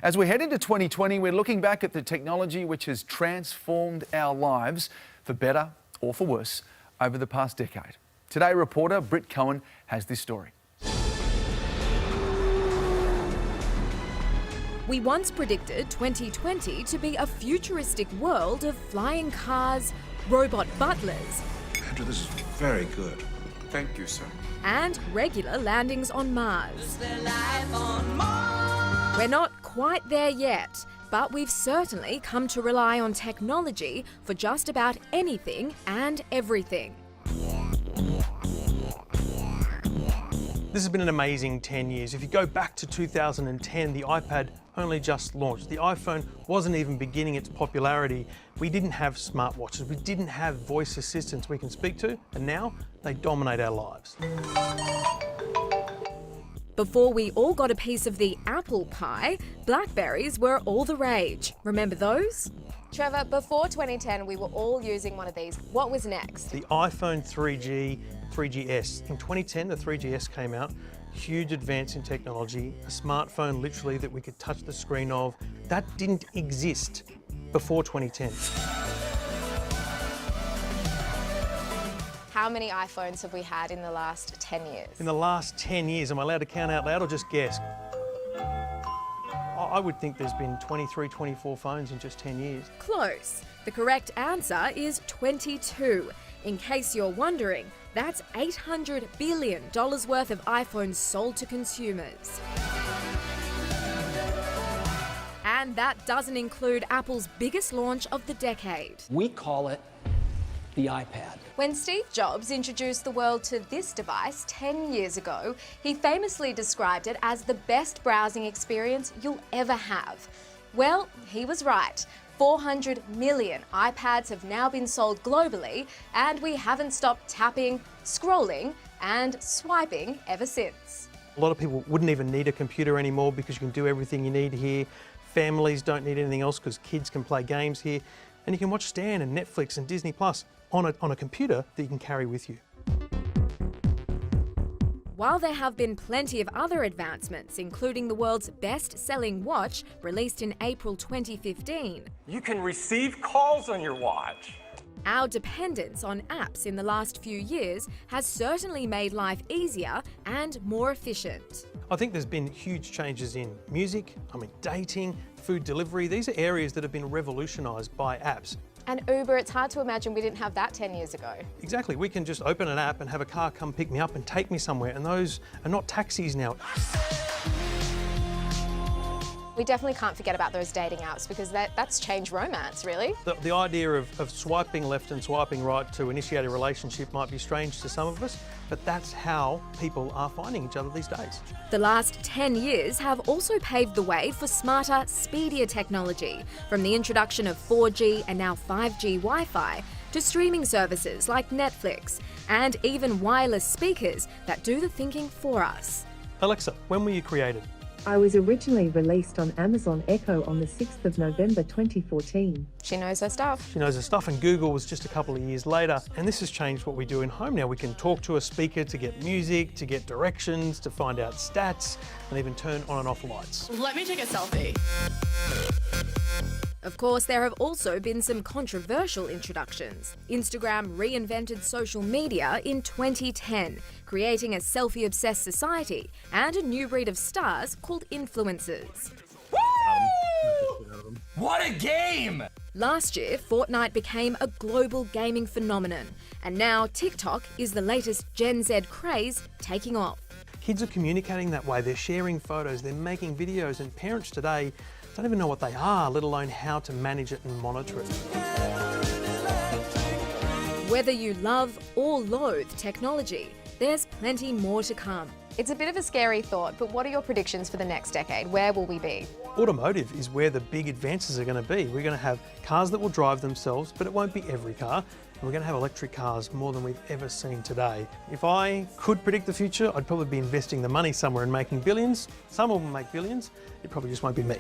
As we head into 2020, we're looking back at the technology which has transformed our lives, for better or for worse, over the past decade. Today, reporter Britt Cohen has this story. We once predicted 2020 to be a futuristic world of flying cars, robot butlers, Andrew, this is very good. Thank you, sir. and regular landings on Mars. We're not quite there yet, but we've certainly come to rely on technology for just about anything and everything. This has been an amazing 10 years. If you go back to 2010, the iPad only just launched. The iPhone wasn't even beginning its popularity. We didn't have smartwatches. We didn't have voice assistants we can speak to, and now they dominate our lives. Before we all got a piece of the apple pie, Blackberries were all the rage. Remember those? Trevor, before 2010, we were all using one of these. What was next? The iPhone 3G, 3GS. In 2010, the 3GS came out. Huge advance in technology, a smartphone literally that we could touch the screen of. That didn't exist before 2010. How many iPhones have we had in the last 10 years? In the last 10 years, am I allowed to count out loud or just guess? I would think there's been 23, 24 phones in just 10 years. Close. The correct answer is 22. In case you're wondering, that's $800 billion worth of iPhones sold to consumers. And that doesn't include Apple's biggest launch of the decade. We call it the iPad. When Steve Jobs introduced the world to this device 10 years ago, he famously described it as the best browsing experience you'll ever have. Well, he was right. 400 million iPads have now been sold globally, and we haven't stopped tapping, scrolling, and swiping ever since. A lot of people wouldn't even need a computer anymore because you can do everything you need here. Families don't need anything else because kids can play games here. And you can watch Stan and Netflix and Disney Plus on a computer that you can carry with you. While there have been plenty of other advancements, including the world's best-selling watch, released in April 2015, You can receive calls on your watch. our dependence on apps in the last few years has certainly made life easier and more efficient. I think there's been huge changes in music, dating, food delivery. These are areas that have been revolutionised by apps. And Uber, it's hard to imagine we didn't have that 10 years ago. Exactly, we can just open an app and have a car come pick me up and take me somewhere, and those are not taxis now. We definitely can't forget about those dating apps because that's changed romance, really. The idea of swiping left and swiping right to initiate a relationship might be strange to some of us, but that's how people are finding each other these days. The last 10 years have also paved the way for smarter, speedier technology, from the introduction of 4G and now 5G Wi-Fi to streaming services like Netflix, and even wireless speakers that do the thinking for us. Alexa, when were you created? I was originally released on Amazon Echo on the 6th of November 2014. She knows her stuff. She knows her stuff, and Google was just a couple of years later. And this has changed what we do in home now. We can talk to a speaker to get music, to get directions, to find out stats, and even turn on and off lights. Let me take a selfie. Of course, there have also been some controversial introductions. Instagram reinvented social media in 2010, creating a selfie-obsessed society and a new breed of stars called influencers. What a game! Last year, Fortnite became a global gaming phenomenon, and now TikTok is the latest Gen Z craze taking off. Kids are communicating that way. They're sharing photos, they're making videos, and parents today don't even know what they are, let alone how to manage it and monitor it. Whether you love or loathe technology, there's plenty more to come. It's a bit of a scary thought, but what are your predictions for the next decade? Where will we be? Automotive is where the big advances are going to be. We're going to have cars that will drive themselves, but it won't be every car. And we're going to have electric cars more than we've ever seen today. If I could predict the future, I'd probably be investing the money somewhere and making billions. Some will make billions. It probably just won't be me.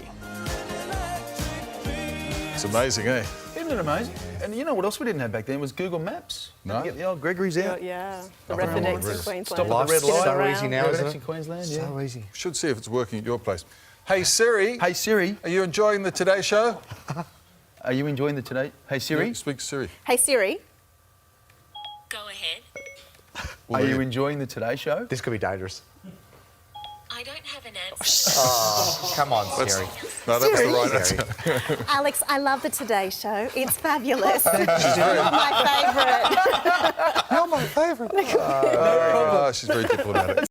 It's amazing, eh? Isn't it amazing? And you know what else we didn't have back then was Google Maps. No. Get the old Gregory's out. Yeah, the Nothing Refinex wrong. in Queensland. Stop at the red light. Get it So around. easy now, isn't it? In Queensland, yeah. So easy. Should see if it's working at your place. Hey Siri, Hey Siri, are you enjoying the Today Show? are you enjoying the Today? Hey Siri, Yeah, speak to Siri. Hey Siri. Go ahead. are you enjoying the Today Show? This could be dangerous. I don't have an answer. Come on, Siri. No, that was the right answer. Alex, I love the Today Show. It's fabulous. You're my favourite. You're my favourite. She's very diplomatic.